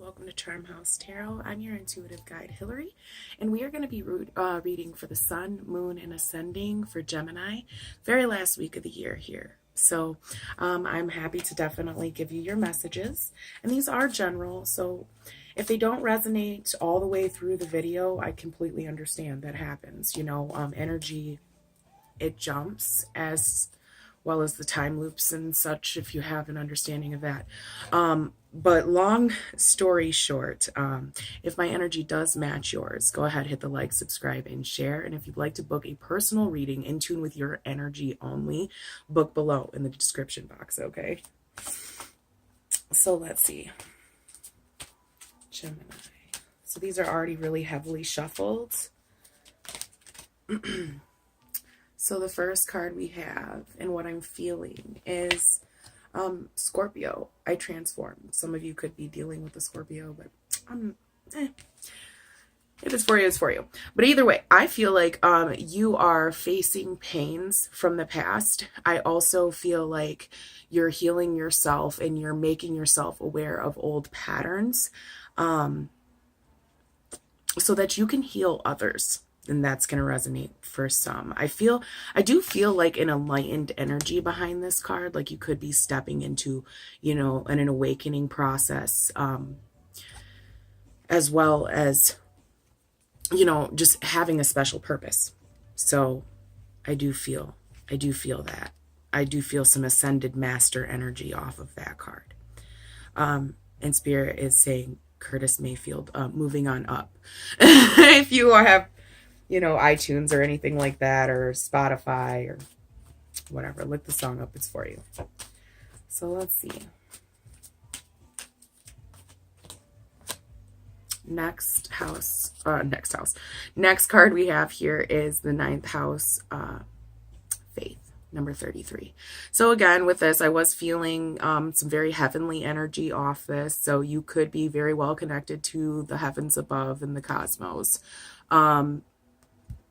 Welcome to Charmhousetarot. I'm your intuitive guide, Hillary, and we are going to be reading for the Sun, Moon, and Ascending for Gemini, very last week of the year here. So I'm happy to definitely give you your messages, and these are general, so if they don't resonate all the way through the video, I completely understand that happens. Energy, it jumps as well as the time loops and such, if you have an understanding of that. But long story short, if my energy does match yours, go ahead, hit the like, subscribe, and share. And if you'd like to book a personal reading in tune with your energy only, book below in the description box, okay? So let's see. Gemini. So these are already really heavily shuffled. So the first card we have, and what I'm feeling, is Scorpio. I transformed. Some of you could be dealing with a Scorpio, but if it's for you, it's for you. But either way, I feel like you are facing pains from the past. I also feel like you're healing yourself and you're making yourself aware of old patterns so that you can heal others. And that's going to resonate for some. I do feel like an enlightened energy behind this card. Like you could be stepping into, an awakening process, as well as, just having a special purpose. So I do feel that. I do feel some ascended master energy off of that card. And Spirit is saying, Curtis Mayfield, moving on up. If you have iTunes or anything like that, or Spotify or whatever, look the song up, it's for you. So let's see. Next card we have here is the 9th house, faith, number 33. So again, with this, I was feeling some very heavenly energy off this. So you could be very well connected to the heavens above and the cosmos.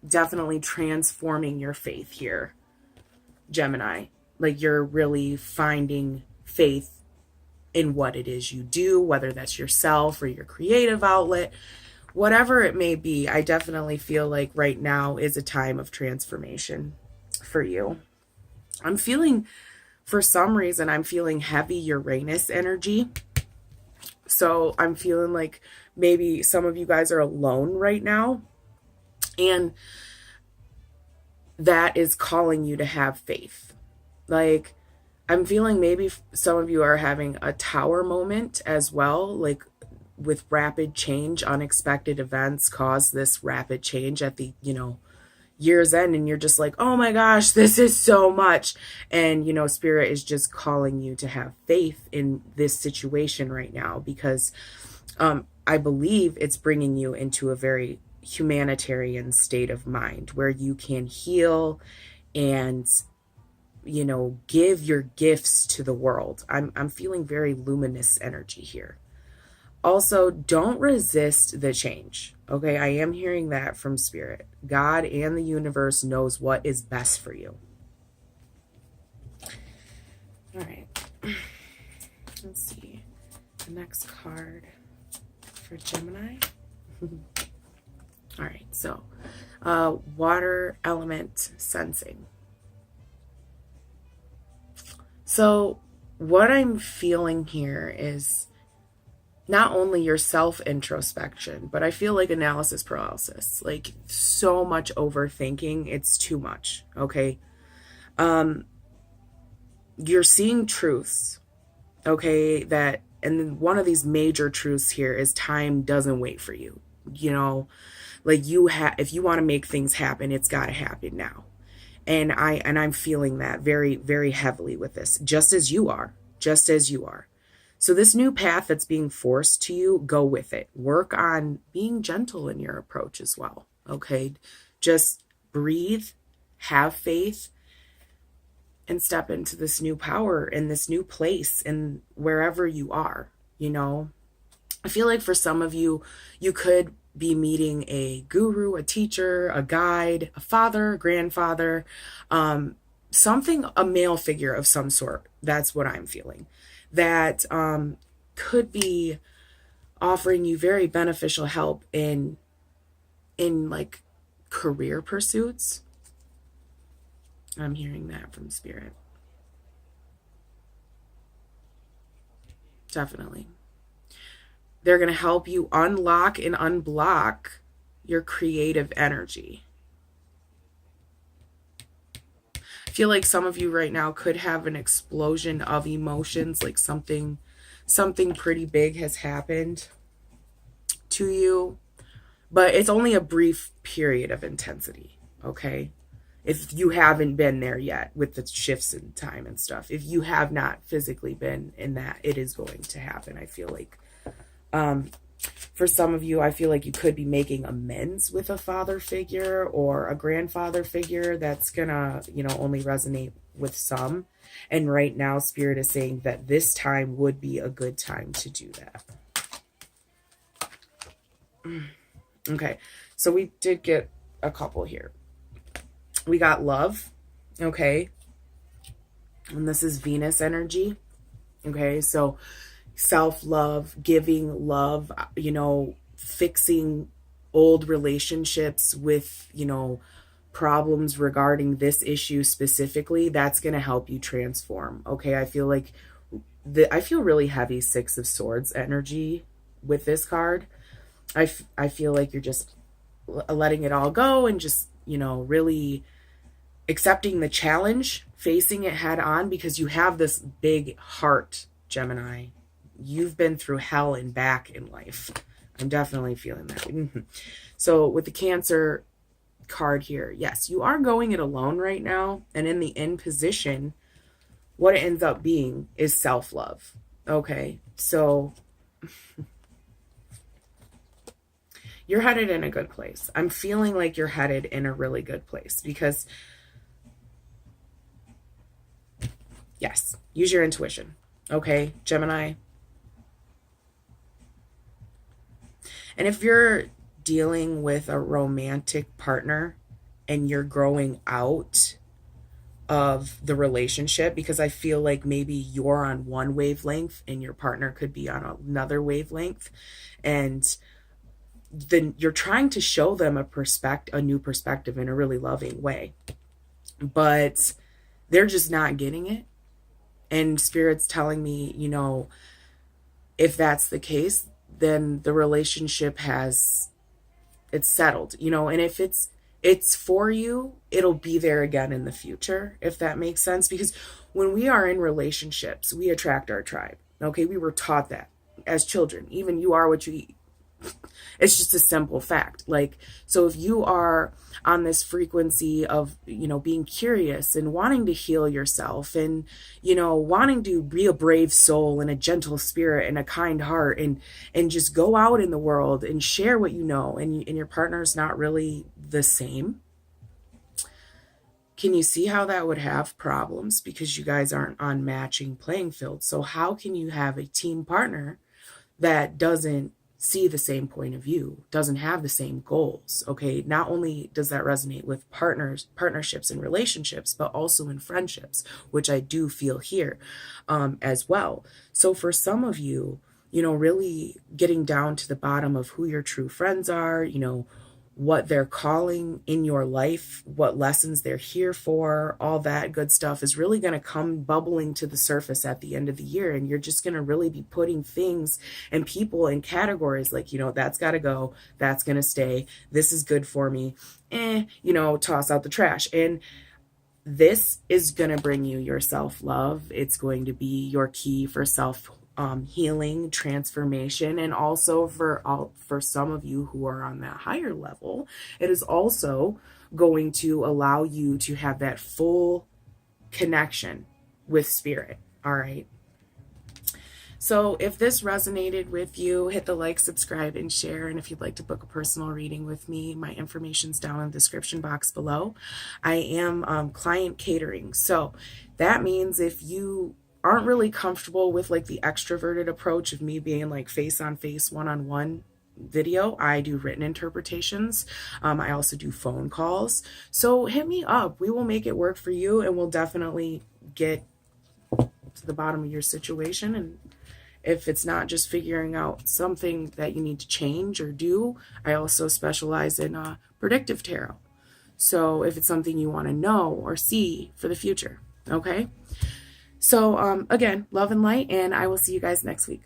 Definitely transforming your faith here, Gemini. Like you're really finding faith in what it is you do, whether that's yourself or your creative outlet, whatever it may be. I definitely feel like right now is a time of transformation for you. For some reason, I'm feeling heavy Uranus energy. So I'm feeling like maybe some of you guys are alone right now. And that is calling you to have faith. Like, I'm feeling maybe some of you are having a tower moment as well, like with rapid change. Unexpected events cause this rapid change at the, year's end. And you're just like, oh my gosh, this is so much. And, Spirit is just calling you to have faith in this situation right now, because I believe it's bringing you into a very humanitarian state of mind where you can heal and give your gifts to the world. I'm feeling very luminous energy here. Also, don't resist the change. Okay, I am hearing that from Spirit. God and the universe knows what is best for you. All right. Let's see the next card for Gemini. All right, so water element sensing. So what I'm feeling here is not only your self-introspection, but I feel like analysis paralysis, like so much overthinking. It's too much, okay? You're seeing truths, okay? And one of these major truths here is time doesn't wait for you, Like if you want to make things happen, it's got to happen now. And I'm feeling that very, very heavily with this, just as you are. So this new path that's being forced to you, go with it. Work on being gentle in your approach as well. Okay. Just breathe, have faith, and step into this new power in this new place and wherever you are, I feel like for some of you, you could be meeting a guru, a teacher, a guide, a father, a grandfather, something, a male figure of some sort. That's what I'm feeling. That could be offering you very beneficial help in like career pursuits. I'm hearing that from Spirit. Definitely. They're going to help you unlock and unblock your creative energy. I feel like some of you right now could have an explosion of emotions, like something pretty big has happened to you, but it's only a brief period of intensity, okay? If you haven't been there yet with the shifts in time and stuff, if you have not physically been in that, it is going to happen. I feel like for some of you, I feel like you could be making amends with a father figure or a grandfather figure. That's gonna, only resonate with some. And right now, Spirit is saying that this time would be a good time to do that. Okay, so we did get a couple here. We got love, okay? And this is Venus energy, okay? So self-love, giving love, fixing old relationships with, problems regarding this issue specifically, that's going to help you transform, okay? I feel like I feel really heavy Six of Swords energy with this card. I feel like you're just letting it all go and just, really accepting the challenge, facing it head on, because you have this big heart, Gemini. You've been through hell and back in life. I'm definitely feeling that. So with the Cancer card here, yes, you are going it alone right now. And in the end position, what it ends up being is self-love. Okay, so you're headed in a good place. I'm feeling like you're headed in a really good place because, yes, use your intuition. Okay, Gemini. And if you're dealing with a romantic partner and you're growing out of the relationship, because I feel like maybe you're on one wavelength and your partner could be on another wavelength, and then you're trying to show them a new perspective in a really loving way, but they're just not getting it. And Spirit's telling me, if that's the case, then the relationship it's settled, and if it's for you, it'll be there again in the future, if that makes sense. Because when we are in relationships, we attract our tribe. Okay, we were taught that as children. Even you are what you eat. It's just a simple fact. Like, so if you are on this frequency of, being curious and wanting to heal yourself and, wanting to be a brave soul and a gentle spirit and a kind heart and just go out in the world and share what you know, and your partner's not really the same, can you see how that would have problems? Because you guys aren't on matching playing fields. So how can you have a team partner that doesn't see the same point of view, doesn't have the same goals? Okay, not only does that resonate with partnerships and relationships, but also in friendships, which I do feel here as well. So for some of you, really getting down to the bottom of who your true friends are, what they're calling in your life, what lessons they're here for, all that good stuff is really going to come bubbling to the surface at the end of the year. And you're just going to really be putting things and people in categories like, that's got to go, that's going to stay, this is good for me, toss out the trash. And this is going to bring you your self-love. It's going to be your key for healing, transformation, and also for some of you who are on that higher level, it is also going to allow you to have that full connection with Spirit. All right. So if this resonated with you, hit the like, subscribe, and share. And if you'd like to book a personal reading with me, my information's down in the description box below. I am client catering. So that means if you aren't really comfortable with like the extroverted approach of me being like face on face, one-on-one video, I do written interpretations. I also do phone calls. So hit me up. We will make it work for you, and we'll definitely get to the bottom of your situation If it's not just figuring out something that you need to change or do, I also specialize in predictive tarot. So if it's something you want to know or see for the future, okay? So again, love and light, and I will see you guys next week.